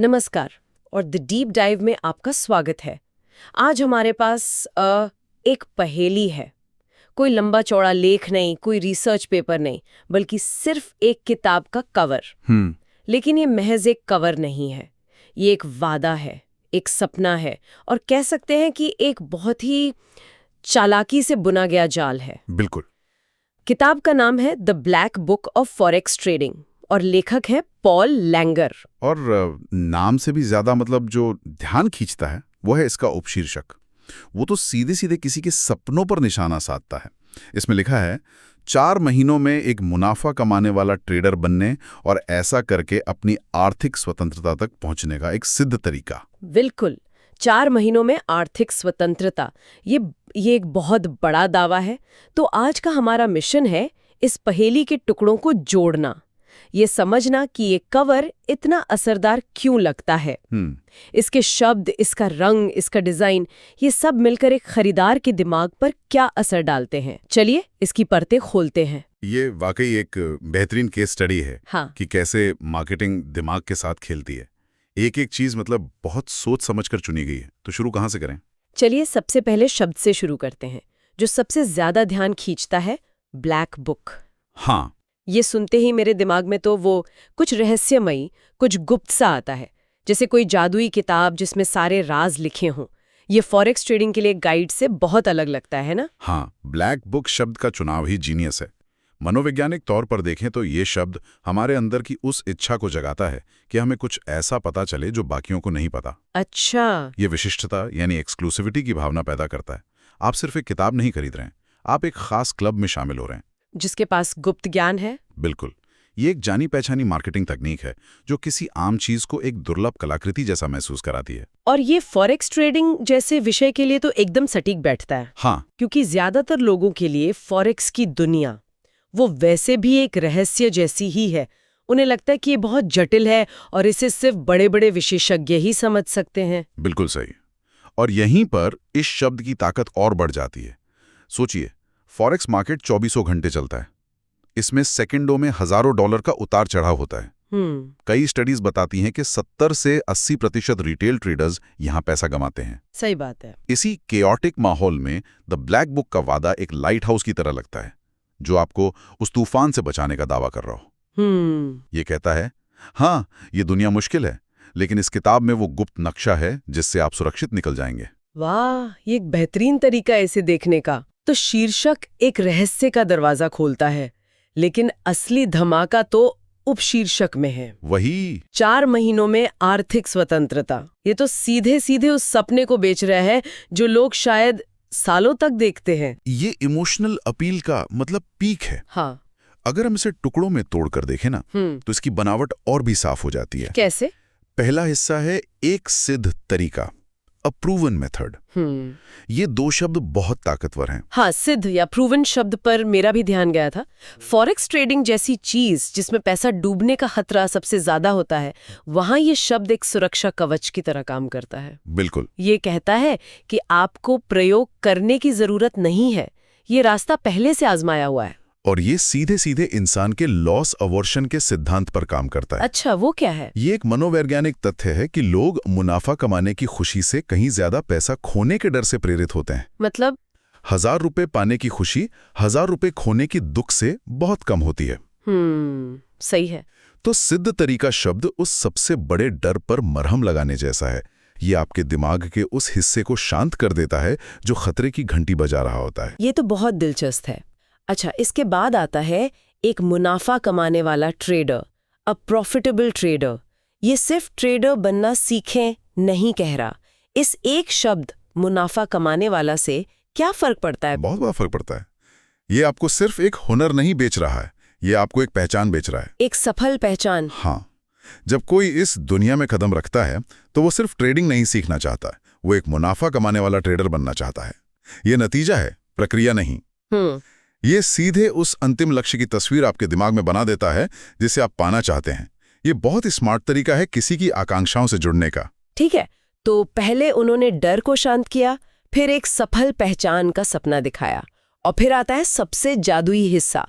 नमस्कार और the deep dive में आपका स्वागत है। आज हमारे पास एक पहेली है। कोई लंबा चौड़ा लेख नहीं, कोई रिसर्च पेपर नहीं, बल्कि सिर्फ एक किताब का कवर। लेकिन ये महज एक कवर नहीं है, ये एक वादा है, एक सपना है और कह सकते हैं कि एक बहुत ही चालाकी से बुना गया जाल है। बिल्कुल। किताब का नाम है the black book of forex trading और लेखक है पॉल लैंगर। और नाम से भी ज्यादा मतलब जो ध्यान खींचता है वो है इसका उपशीर्षक। वो तो सीधे सीधे किसी के सपनों पर निशाना साधता है। इसमें लिखा है 4 महीनों में एक मुनाफा कमाने वाला ट्रेडर बनने और ऐसा करके अपनी आर्थिक स्वतंत्रता तक पहुंचने का एक सिद्ध तरीका। बिल्कुल, 4 महीनों में आर्थिक स्वतंत्रता, ये एक बहुत बड़ा दावा है। तो आज का हमारा मिशन है इस पहेली के टुकड़ों को जोड़ना, ये समझना कि ये कवर इतना असरदार क्यों लगता है। इसके शब्द, इसका रंग, इसका डिजाइन, ये सब मिलकर एक खरीदार के दिमाग पर क्या असर डालते हैं। चलिए इसकी परतें खोलते हैं। ये वाकई एक बेहतरीन केस स्टडी है। हाँ। कि कैसे मार्केटिंग दिमाग के साथ खेलती है। एक एक चीज मतलब बहुत सोच समझकर चुनी गई है। तो शुरू कहाँ से करें? चलिए सबसे पहले शब्द से शुरू करते हैं जो सबसे ज्यादा ध्यान खींचता है, ब्लैक बुक। हाँ, ये सुनते ही मेरे दिमाग में तो वो कुछ रहस्यमयी, कुछ गुप्त सा आता है, जैसे कोई जादुई किताब जिसमें सारे राज लिखे हों। ये फॉरेक्स ट्रेडिंग के लिए गाइड से बहुत अलग लगता है ना? हाँ, ब्लैक बुक शब्द का चुनाव ही जीनियस है। मनोवैज्ञानिक तौर पर देखें तो ये शब्द हमारे अंदर की उस इच्छा को जगाता है कि हमें कुछ ऐसा पता चले जो बाकियों को नहीं पता। अच्छा। ये विशिष्टता यानी एक्सक्लूसिविटी की भावना पैदा करता है। आप सिर्फ एक किताब नहीं खरीद रहे हैं, आप एक खास क्लब में शामिल हो रहे हैं जिसके पास गुप्त ज्ञान है। बिल्कुल। ये एक जानी पहचानी मार्केटिंग तकनीक है जो किसी आम चीज को एक दुर्लभ कलाकृति जैसा महसूस कराती है। और ये फॉरेक्स ट्रेडिंग जैसे विषय के लिए तो एकदम सटीक बैठता है। हाँ, क्योंकि ज्यादातर लोगों के लिए फॉरेक्स की दुनिया वो वैसे भी एक रहस्य जैसी ही है। उन्हें लगता है कि ये बहुत जटिल है और इसे सिर्फ बड़े बड़े विशेषज्ञ ही समझ सकते हैं। बिल्कुल सही। और यहीं पर इस शब्द की ताकत और बढ़ जाती है। सोचिए, फॉरेक्स मार्केट 24 घंटे चलता है। इसमें सेकंडों में हजारों डॉलर का उतार चढ़ाव होता है। कई स्टडीज बताती हैं कि 70 से 80% रिटेल ट्रेडर्स यहां पैसा गंवाते हैं। सही बात है। इसी केओटिक माहौल में द ब्लैक बुक का वादा एक लाइट हाउस की तरह लगता है जो आपको उस तूफान से बचाने का दावा कर रहा हो। ये कहता है, हाँ, ये दुनिया मुश्किल है, लेकिन इस किताब में वो गुप्त नक्शा है जिससे आप सुरक्षित निकल जाएंगे। वाह, ये एक बेहतरीन तरीका है इसे देखने का। तो शीर्षक एक रहस्य का दरवाजा खोलता है, लेकिन असली धमाका तो उपशीर्षक में है। वही 4 महीनों में आर्थिक स्वतंत्रता। ये तो सीधे सीधे उस सपने को बेच रहा है जो लोग शायद सालों तक देखते हैं। ये इमोशनल अपील का मतलब पीक है। हाँ। अगर हम इसे टुकड़ों में तोड़कर देखें ना, तो इसकी बनावट और भी साफ हो जाती है। कैसे? पहला हिस्सा है एक सिद्ध तरीका, अ प्रूवन मेथड। ये 2 शब्द बहुत ताकतवर हैं। हाँ, सिद्ध या प्रूवन शब्द पर मेरा भी ध्यान गया था। फॉरेक्स ट्रेडिंग जैसी चीज जिसमें पैसा डूबने का खतरा सबसे ज्यादा होता है, वहां ये शब्द एक सुरक्षा कवच की तरह काम करता है। बिल्कुल। ये कहता है कि आपको प्रयोग करने की जरूरत नहीं है, ये रास्ता पहले से आजमाया हुआ है। और ये सीधे सीधे इंसान के लॉस अवर्शन के सिद्धांत पर काम करता है। अच्छा, वो क्या है? ये एक मनोवैज्ञानिक तथ्य है कि लोग मुनाफा कमाने की खुशी से कहीं ज्यादा पैसा खोने के डर से प्रेरित होते हैं। मतलब? 1000 रुपए पाने की खुशी 1000 रुपए खोने की दुख से बहुत कम होती है। सही है। तो सिद्ध तरीका शब्द उस सबसे बड़े डर पर मरहम लगाने जैसा है। ये आपके दिमाग के उस हिस्से को शांत कर देता है जो खतरे की घंटी बजा रहा होता है। ये तो बहुत दिलचस्प है। अच्छा, इसके बाद आता है एक मुनाफा कमाने वाला ट्रेडर, अ प्रॉफिटेबल ट्रेडर। ये सिर्फ ट्रेडर बनना सीखें नहीं कह रहा। इस एक शब्द मुनाफा कमाने वाला से क्या फर्क पड़ता है? बहुत बड़ा फर्क पड़ता है। ये आपको सिर्फ एक हुनर नहीं बेच रहा है, ये आपको एक पहचान बेच रहा है। एक सफल पहचान। हाँ, जब कोई इस दुनिया में कदम रखता है तो वो सिर्फ ट्रेडिंग नहीं सीखना चाहता, वो एक मुनाफा कमाने वाला ट्रेडर बनना चाहता है। ये नतीजा है, प्रक्रिया नहीं। ये सीधे उस अंतिम लक्ष्य की तस्वीर आपके दिमाग में बना देता है जिसे आप पाना चाहते हैं। ये बहुत ही स्मार्ट तरीका है किसी की आकांक्षाओं से जुड़ने का। ठीक है, तो पहले उन्होंने डर को शांत किया, फिर एक सफल पहचान का सपना दिखाया, और फिर आता है सबसे जादुई हिस्सा,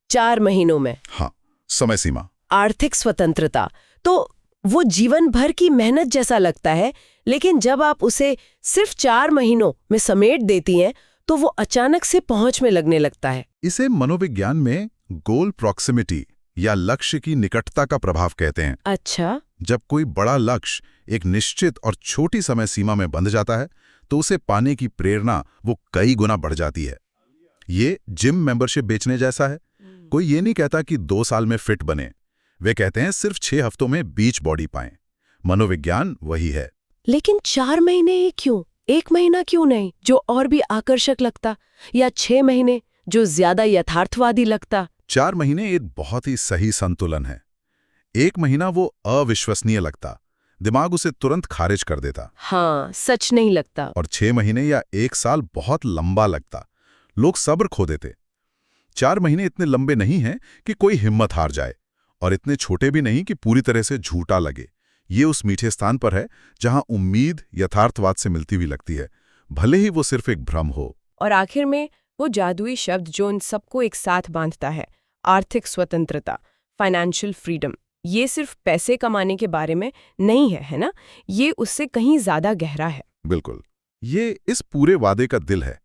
4 महीनों में। हाँ, समय सीमा, आर्थिक स्वतंत्रता। तो वो जीवन भर की मेहनत जैसा लगता है, लेकिन जब आप उसे सिर्फ 4 महीनों में समेट देती हैं तो वो अचानक से पहुंच में लगने लगता है। इसे मनोविज्ञान में गोल प्रॉक्सिमिटी या लक्ष्य की निकटता का प्रभाव कहते हैं। अच्छा। जब कोई बड़ा लक्ष्य एक निश्चित और छोटी समय सीमा में बंध जाता है तो उसे पाने की प्रेरणा वो कई गुना बढ़ जाती है। ये जिम मेंबरशिप बेचने जैसा है। कोई ये नहीं कहता कि 2 साल में फिट बने, वे कहते हैं सिर्फ 6 हफ्तों में बीच बॉडी पाएं। मनोविज्ञान वही है। लेकिन 4 महीने ही क्यों? 1 महीना क्यों नहीं, जो और भी आकर्षक लगता? या 6 महीने, जो ज्यादा यथार्थवादी लगता? 4 महीने एक बहुत ही सही संतुलन है। 1 महीना वो अविश्वसनीय लगता, दिमाग उसे तुरंत खारिज कर देता। हाँ, सच नहीं लगता। और 6 महीने या 1 साल बहुत लंबा लगता, लोग सब्र खो देते। 4 महीने इतने लंबे नहीं हैं कि कोई हिम्मत हार जाए, और इतने छोटे भी नहीं कि पूरी तरह से झूठा लगे। ये उस मीठे स्थान पर है जहां उम्मीद यथार्थवाद से मिलती हुई लगती है, भले ही वो सिर्फ एक भ्रम हो। और आखिर में वो जादुई शब्द जो इन सबको एक साथ बांधता है, आर्थिक स्वतंत्रता, फाइनेंशियल फ्रीडम। ये सिर्फ पैसे कमाने के बारे में नहीं है ना? ये उससे कहीं ज्यादा गहरा है। बिल्कुल, ये इस पूरे वादे का दिल है।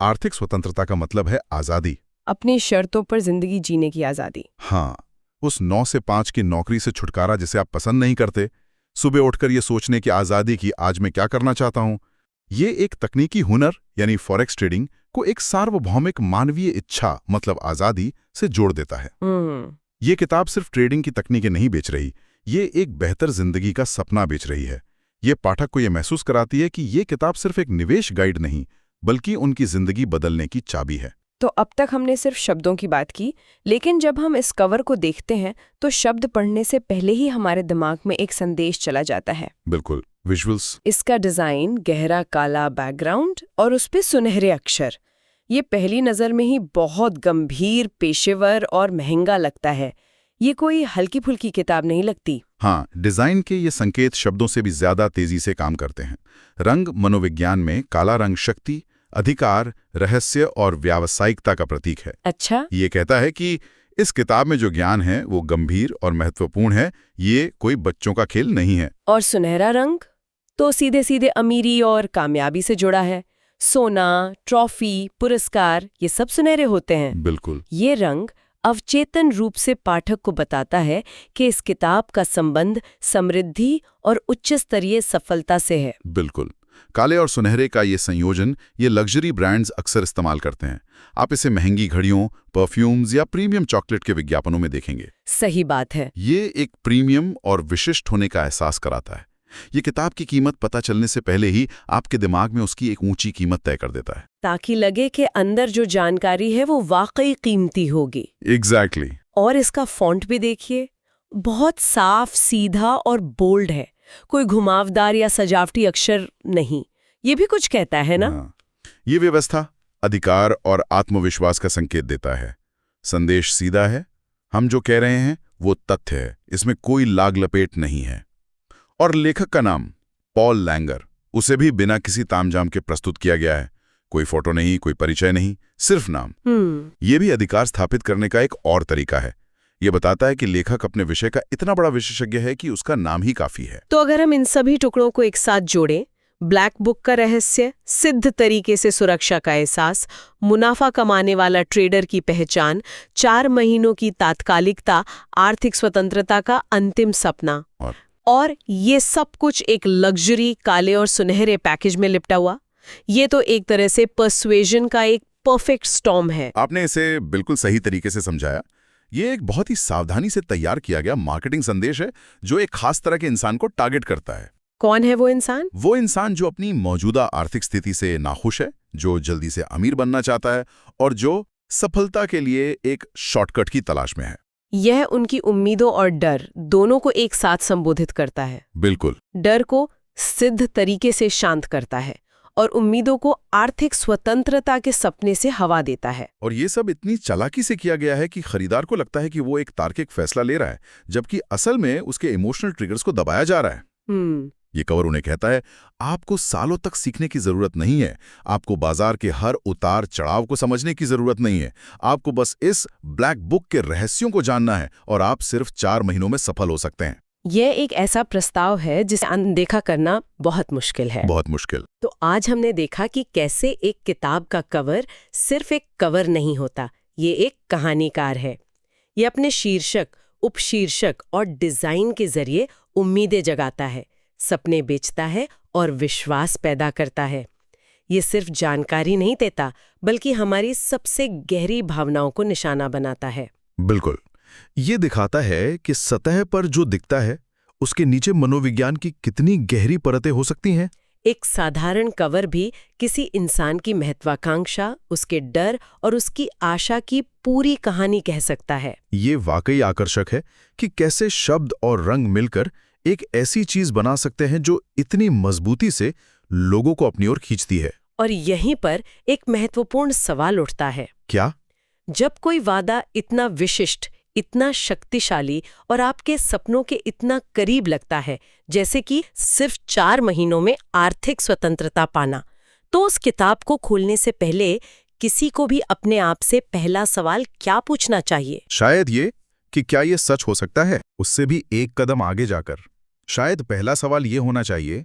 आर्थिक स्वतंत्रता का मतलब है आजादी, अपनी शर्तों पर जिंदगी जीने की आजादी। हाँ, उस 9 से 5 की नौकरी से छुटकारा जिसे आप पसंद नहीं करते, सुबह उठकर ये सोचने की आजादी कि आज मैं क्या करना चाहता हूं। ये एक तकनीकी हुनर यानी फॉरेक्स ट्रेडिंग को एक सार्वभौमिक मानवीय इच्छा मतलब आजादी से जोड़ देता है। ये किताब सिर्फ ट्रेडिंग की तकनीकें नहीं बेच रही, ये एक बेहतर जिंदगी का सपना बेच रही है। ये पाठक को ये महसूस कराती है कि ये किताब सिर्फ एक निवेश गाइड नहीं, बल्कि उनकी जिंदगी बदलने की चाबी है। तो अब तक हमने सिर्फ शब्दों की बात की, लेकिन जब हम इस कवर को देखते हैं तो शब्द पढ़ने से पहले ही हमारे दिमाग में एक संदेश चला जाता है। बिल्कुल, विजुअल्स। इसका डिजाइन, गहरा काला बैकग्राउंड और उस पे सुनहरे अक्षर, ये पहली नज़र में ही बहुत गंभीर, पेशेवर और महंगा लगता है। ये कोई हल्की फुल्की किताब नहीं लगती। हाँ, डिजाइन के ये संकेत शब्दों से भी ज्यादा तेजी से काम करते हैं। रंग मनोविज्ञान में काला रंग शक्ति, अधिकार, रहस्य और व्यावसायिकता का प्रतीक है। अच्छा। ये कहता है कि इस किताब में जो ज्ञान है वो गंभीर और महत्वपूर्ण है, ये कोई बच्चों का खेल नहीं है। और सुनहरा रंग तो सीधे सीधे अमीरी और कामयाबी से जुड़ा है। सोना, ट्रॉफी, पुरस्कार, ये सब सुनहरे होते हैं। बिल्कुल। ये रंग अवचेतन रूप से पाठक को बताता है कि इस किताब का संबंध समृद्धि और उच्च स्तरीय सफलता से है। बिल्कुल। काले और सुनहरे का ये संयोजन ये लग्जरी ब्रांड्स अक्सर इस्तेमाल करते हैं। आप इसे महंगी घड़ियों, परफ्यूम्स या प्रीमियम चॉकलेट के विज्ञापनों में देखेंगे। सही बात है। ये एक प्रीमियम और विशिष्ट होने का एहसास कराता है। ये किताब की कीमत पता चलने से पहले ही आपके दिमाग में उसकी एक ऊंची कीमत तय कर देता है, ताकि लगे कि अंदर जो जानकारी है वो वाकई कीमती होगी। एग्जैक्टली। और इसका फॉन्ट भी देखिए, बहुत साफ, सीधा और बोल्ड है। कोई घुमावदार या सजावटी अक्षर नहीं। ये भी कुछ कहता है ना? हाँ। ये व्यवस्था अधिकार और आत्मविश्वास का संकेत देता है। संदेश सीधा है, हम जो कह रहे हैं वो तथ्य है, इसमें कोई लाग लपेट नहीं है। और लेखक का नाम पॉल लैंगर, उसे भी बिना किसी तामझाम के प्रस्तुत किया गया है। कोई फोटो नहीं, कोई परिचय नहीं, सिर्फ नाम। ये भी अधिकार स्थापित करने का एक और तरीका है। ये बताता है कि लेखक अपने विषय का इतना बड़ा विशेषज्ञ है कि उसका नाम ही काफी है। तो अगर हम इन सभी टुकड़ों को एक साथ जोड़ें, ब्लैक बुक का रहस्य, सिद्ध तरीके से सुरक्षा का एहसास, मुनाफा कमाने वाला ट्रेडर की पहचान, 4 महीनों की तात्कालिकता, आर्थिक स्वतंत्रता का अंतिम सपना, और ये सब कुछ एक लग्जरी काले और सुनहरे पैकेज में लिपटा हुआ, ये तो एक तरह से पर्सुएजन का एक परफेक्ट स्टॉर्म है। आपने इसे बिल्कुल सही तरीके से समझाया। ये एक बहुत ही सावधानी से तैयार किया गया मार्केटिंग संदेश है जो एक खास तरह के इंसान को टारगेट करता है। कौन है वो इंसान? वो इंसान जो अपनी मौजूदा आर्थिक स्थिति से नाखुश है, जो जल्दी से अमीर बनना चाहता है और जो सफलता के लिए एक शॉर्टकट की तलाश में है। यह उनकी उम्मीदों और डर दोनों को एक साथ संबोधित करता है। बिल्कुल। डर को सिद्ध तरीके से शांत करता है और उम्मीदों को आर्थिक स्वतंत्रता के सपने से हवा देता है। और ये सब इतनी चालाकी से किया गया है कि खरीदार को लगता है कि वो एक तार्किक फैसला ले रहा है, जबकि असल में उसके इमोशनल ट्रिगर्स को दबाया जा रहा है। ये कवर उन्हें कहता है, आपको सालों तक सीखने की जरूरत नहीं है, आपको बाजार के हर उतार चढ़ाव को समझने की जरूरत नहीं है, आपको बस इस ब्लैक बुक के रहस्यों को जानना है और आप सिर्फ 4 महीनों में सफल हो सकते हैं। यह एक ऐसा प्रस्ताव है जिसे अनदेखा करना बहुत मुश्किल है। बहुत मुश्किल। तो आज हमने देखा कि कैसे एक किताब का कवर सिर्फ एक कवर नहीं होता, ये एक कहानीकार है। ये अपने शीर्षक, उपशीर्षक और डिजाइन के जरिए उम्मीदें जगाता है, सपने बेचता है और विश्वास पैदा करता है। ये सिर्फ जानकारी नहीं देता, बल्कि हमारी सबसे गहरी भावनाओं को निशाना बनाता है। बिल्कुल। ये दिखाता है कि सतह पर जो दिखता है उसके नीचे मनोविज्ञान की कितनी गहरी परतें हो सकती हैं। एक साधारण कवर भी किसी इंसान की महत्वाकांक्षा, उसके डर और उसकी आशा की पूरी कहानी कह सकता है। ये वाकई आकर्षक है कि कैसे शब्द और रंग मिलकर एक ऐसी चीज बना सकते हैं जो इतनी मजबूती से लोगों को अपनी ओर खींचती है। और यहीं पर एक महत्वपूर्ण सवाल उठता है। क्या? जब कोई वादा इतना विशिष्ट, इतना शक्तिशाली और आपके सपनों के इतना करीब लगता है, जैसे कि सिर्फ 4 महीनों में आर्थिक स्वतंत्रता पाना, तो उस किताब को खोलने से पहले किसी को भी अपने आप से पहला सवाल क्या पूछना चाहिए? शायद ये कि क्या ये सच हो सकता है? उससे भी एक कदम आगे जाकर शायद पहला सवाल ये होना चाहिए,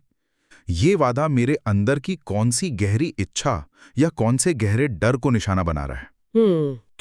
ये वादा मेरे अंदर की कौन सी गहरी इच्छा या कौन से गहरे डर को निशाना बना रहा है?